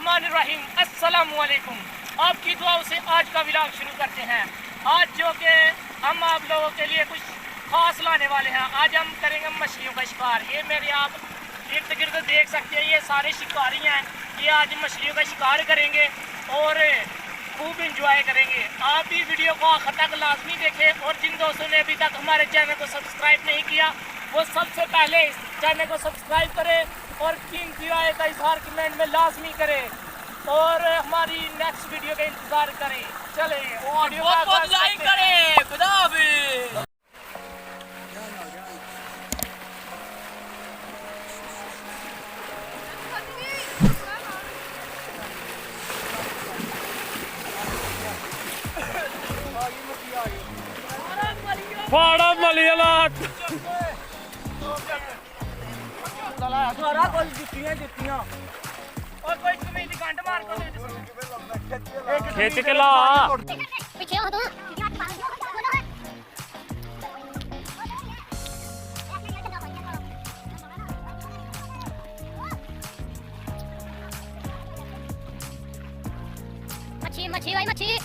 बिस्मिल्लाहिर्रहमानिर्रहीम। अस्सलामुअलैकुम। आपकी दुआओं से आज का व्लॉग शुरू करते हैं। आज जो कि हम आप लोगों के लिए कुछ खास लाने वाले हैं। आज हम करेंगे मछलियों का शिकार। ये मेरे आप इर्द गिर्द देख सकते हैं, ये सारे शिकारी हैं। ये आज मछलियों का शिकार करेंगे और खूब इंजॉय करेंगे। आप भी वीडियो को आखिर तक लाजमी देखें और जिन दोस्तों ने अभी तक हमारे चैनल को सब्सक्राइब नहीं किया वो सबसे पहले इस चैनल को सब्सक्राइब करें और कीमती राय का इजहार कमेंट में लाजमी करें और हमारी नेक्स्ट वीडियो का इंतजार करें। चले बहुत लाइक करें। खुदा हाफिज़। फाड़ा मलियाला सारा कुछ जुत्तियां और कोई तुम्हें दिखांड मार को खींच के ला। पीछे हो तो मच्छी मच्छी भाई मच्छी।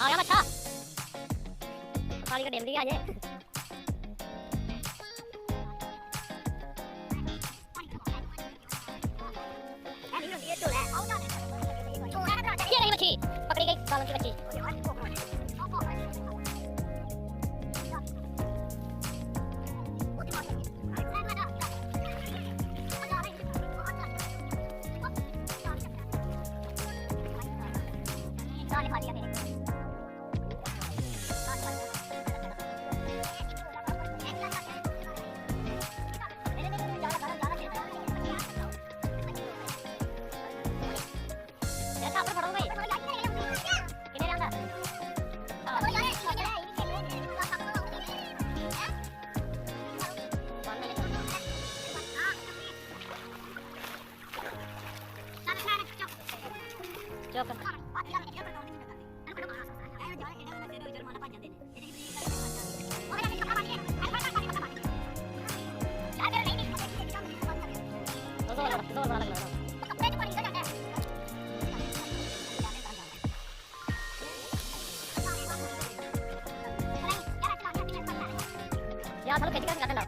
आया बच्चा खाली का डेमरी आ जाए। ये रही मच्छी, पकड़ी गई बालों की मच्छी। यार चलो खेती करके लाओ।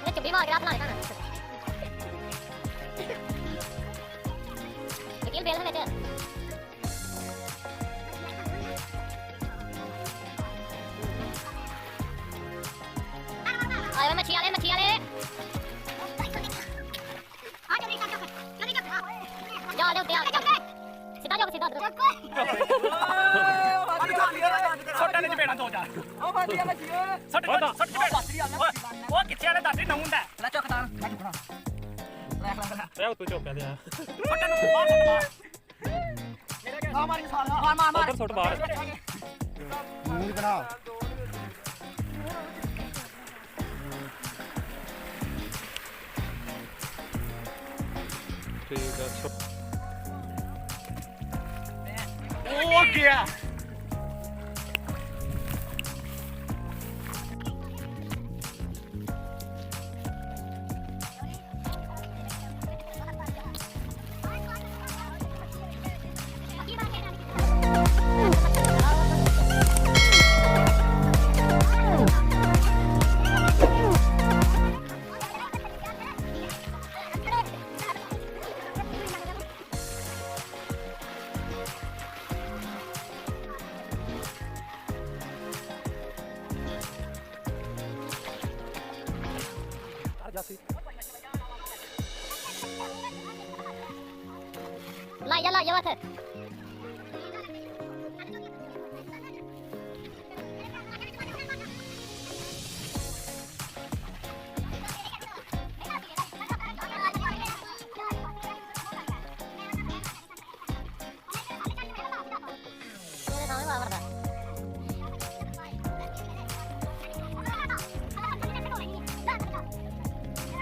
ये चुप्पी मार के अपना लेता ना वकील बेल में बैठे। आए मच्छी आले मच्छी आले जा ले उठे सीधा जाओ सीधा छोटा ने चपेड़ा दो जा ओ मारिया मच्छी सट वो किथे वाले दादी नहुंदा ला चौकदार मैं झुकना रे तू चौक दे छोटा नु मार हां मारी साला मार उधर छोट बाहर मूड बनाओ। ठीक है। ओ गया लाई जा बात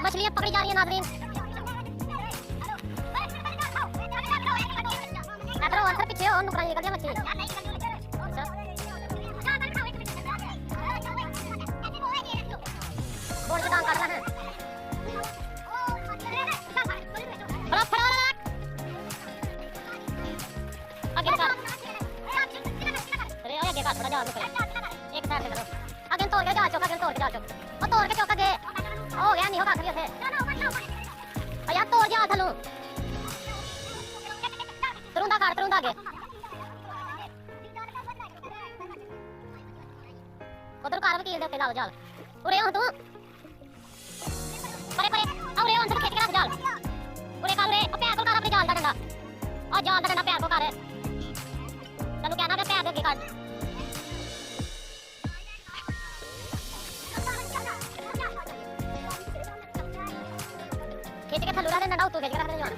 मछलियां पकड़ी जा रही है नाज़रीन। अगर आंसर पीछे हो नुकसान निकल गया मछली। बोल के काम कर रहा है। बड़ा फड़ा आगे का। अरे आगे का थोड़ा जा रुक। एक साइड से करो। आगे तोड़ के जा चौका के तोड़ के जा चौका। और तोड़ के चौका के हो गया नहीं होगा करिए थे यार तोड़ जा थलू तरुंदा के उधर कार में कील दे के जाल जाल उरे हो तू परे औरे अंदर खींच के रख जाल उरे का उरे पैर को कार अपने जाल दा डंडा और जाल दा डंडा पैर को कार तनु कहना के पैर दे काट खींच के थलूरा दे डंडा उतो खींच के रख दे जाल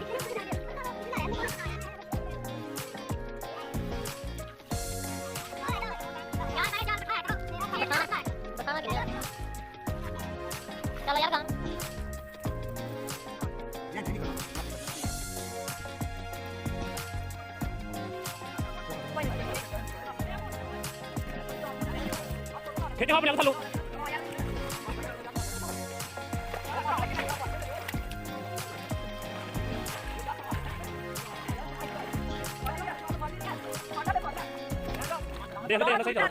चलो यार काम खींचो अपने चलो देख सही चलो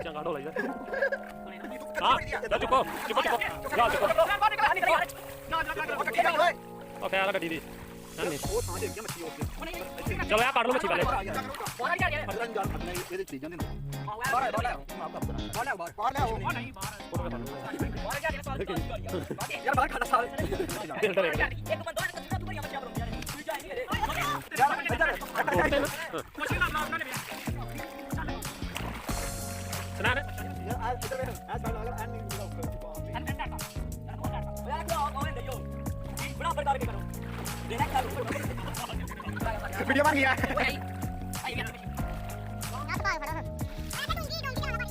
चंगा ढोला इधर हां जा चुको जा चुको ओके यार गड्डी दी नहीं चलो यार काट लो मच्छी पहले ਇਹਦੇ ਚੀਜ਼ਾਂ ਦੇ ਬਾਹਰ ਯਾਰ ਬਾਹਰ ਖੜਾ ਸਾਲ ਇੱਕ ਬੰਦਾ ਤੂੰ ਬੜੀਆਂ ਮੱਛੀਆਂ ਬਣਾਉਂਦੀਆਂ ਨੇ ਤੂੰ ਜਾਈ ਨਹੀਂ ਯਾਰ ਸੁਣਾ ਨੇ ਯਾਰ ਇੱਧਰ ਵੇਖ ਐਸ ਬਾਲ ਅਗਰ ਐਨ ਨਹੀਂ ਬਰਾਬਰ ਕਰਕੇ ਕਰੋ ਦੇਖਾ ਕਰੋ ਵੀਡੀਓ ਬਣ ਗਿਆ ना तो बड़ा अरे डोंगी वाला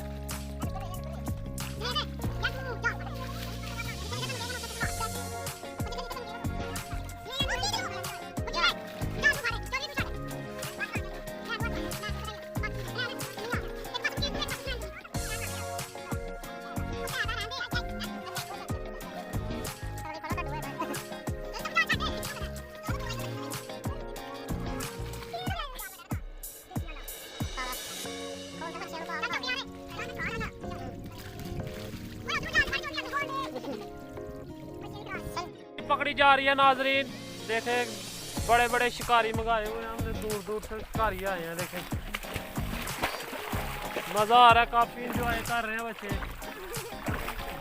पकड़ी जा रही है नाजरीन देखे बड़े बड़े शिकारी मंगाए हुए हैं हमने दूर दूर से शिकारी आए हैं देखे मज़ा आ रहा है काफ़ी इंजॉय कर रहे हैं बच्चे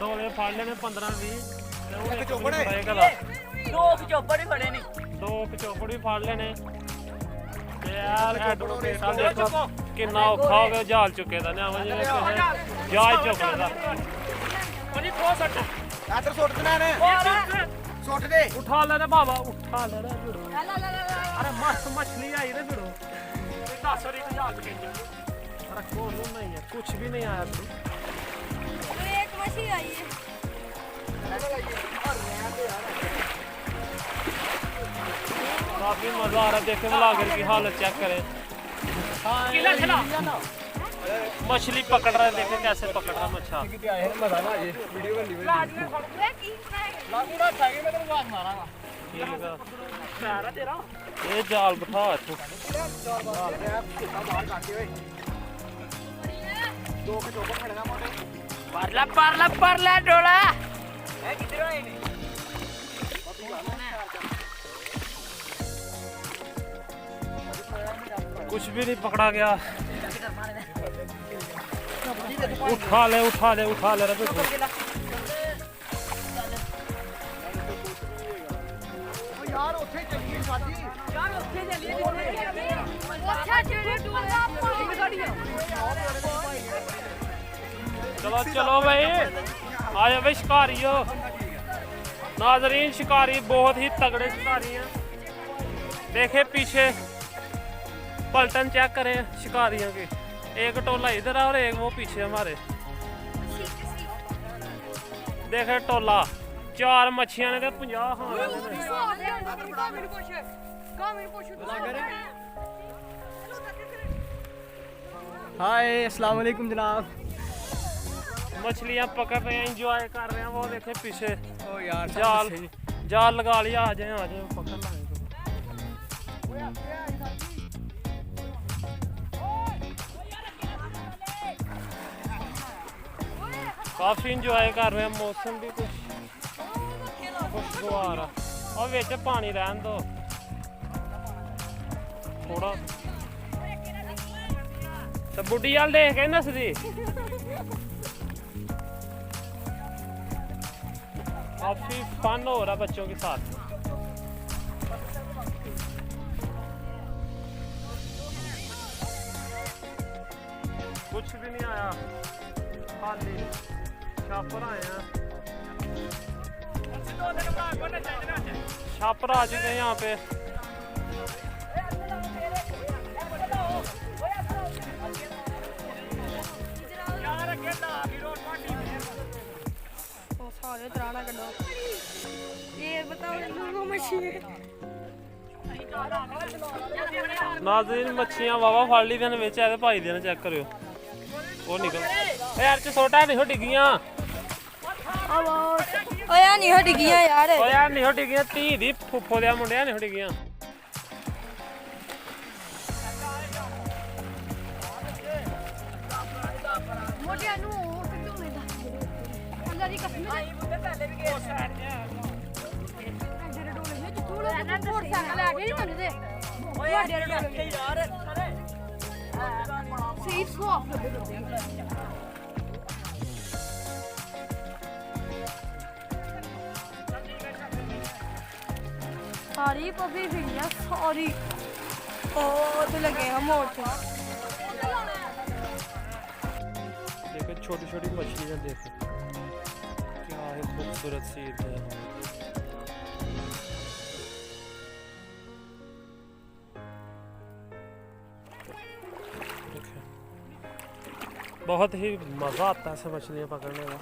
डोले फाड़ लेने 15-20 दो पिछोपड़ भी फड़े नहीं दो पिछोपड़ भी फाड़ लेने यार देखो कितना औखा हो गया जाल चुके था जाल चुके था ਆਦਰ ਸੁੱਟ ਦੇਣਾ ਨੇ ਸੁੱਟ ਦੇ उठा लेना बाबा उठा लेना अरे मस्त मछली आई रे भिड़ो अरे कौन नहीं है कुछ भी नहीं आया तू एक मछली आई है काफी मजा आ रहा है देखे ब्लॉगर की हालत चेक करें मछली पकड़ रहा है देखे कैसे पकड़ रहा है मछली ये जाल बिठा तू परला डोला कुछ भी नहीं पकड़ा गया उठा ले रे चलो चलो भाई, आ जाओ भाई शिकारियों। नाजरीन, शिकारी बहुत ही तगड़े शिकारी हैं। देखे पीछे पलटन चेक करें शिकारियों की, एक टोला इधर है और एक वो पीछे हमारे। देखे टोला, 4 मच्छियां ने तो 50 हाय अस्सलाम वालेकुम जनाब। मछलियां पकड़ रहे हैं, एंजॉय कर रहे हैं। वो देखे पीछे ओ यार जाल लगा लिया। आ जाए पकड़ लाएंगे। काफी एंजॉय कर रहे हैं, मौसम भी कुछ खुशगवार है। और विच पानी रहन दो थोड़ा। तो बुढ़ी वाल देख के नसदी। काफी फन हो रहा बच्चों के साथ। कुछ भी नहीं आया, खाली छापर आए हैं। छापर आ चुके हैं यहाँ पे। नाज़रीन, मच्छियां वावा फड़ ली देने विच आए भाई देने चेक करियो। वो निकल यार च सोटा नहीं हो डिगियां। ओ यार नहीं हो डिगियां यार। ओ यार नहीं हो डिगियां, धी दी फुफ्फो दे मुंडिया नहीं हो डिगियां। मोटिया नु कितों में दा अल्लाह दी कसम पहले भी गए साइड मोटरसाइकिल आ गई तने दे यार सीट स्वैप कर दे। सारी पपी भैया सॉरी ओ तो लगे हम मोड़ देखो छोटी छोटी मछलियां, देखो क्या है खूबसूरत सी है। बहुत ही मज़ा आता है ऐसे मछलियाँ पकड़ने का।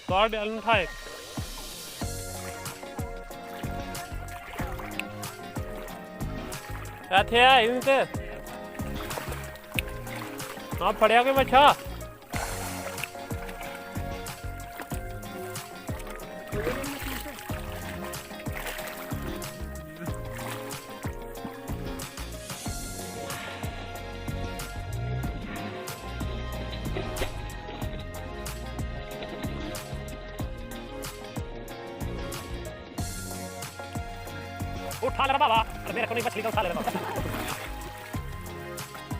तो डालन उठाए क्या थे इनसे। हाँ फड़िया कोई मच्छा। उठा ले बाबा, मेरे को नहीं मछली का उठा ले बाबा।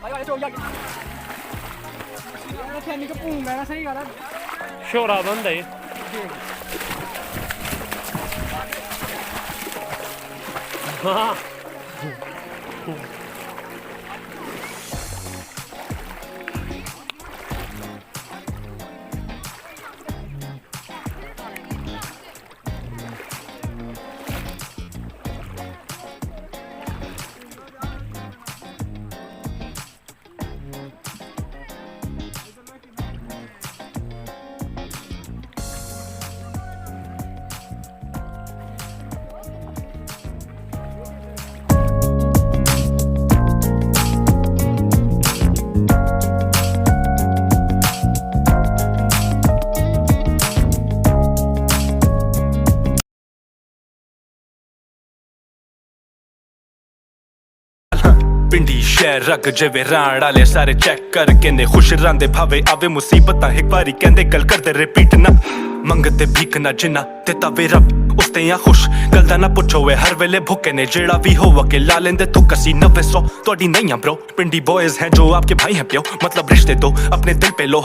आयो चो यार खेलने को पूंग मैं सही कर शोरा बंद है। हाँ पिंडी शहर रग जिवे राण वाले सारे चेक कर कहंदे खुश रहिंदे भावे आवे मुसीबतां एक बारी कहंदे गल करदे रिपीट ना मंगते भीख ना जिन्ना ते तवे रब उस ते या खुश गल दा ना पुछो वे हर वेले भुक्के ने जेड़ा भी हो के ला लेंदे तो कसी 900 तोड़ी नहीं ब्रो पिंडी बॉयज हैं जो आपके भाई हैं प्यो मतलब रिश्ते दो अपने दिल पे लो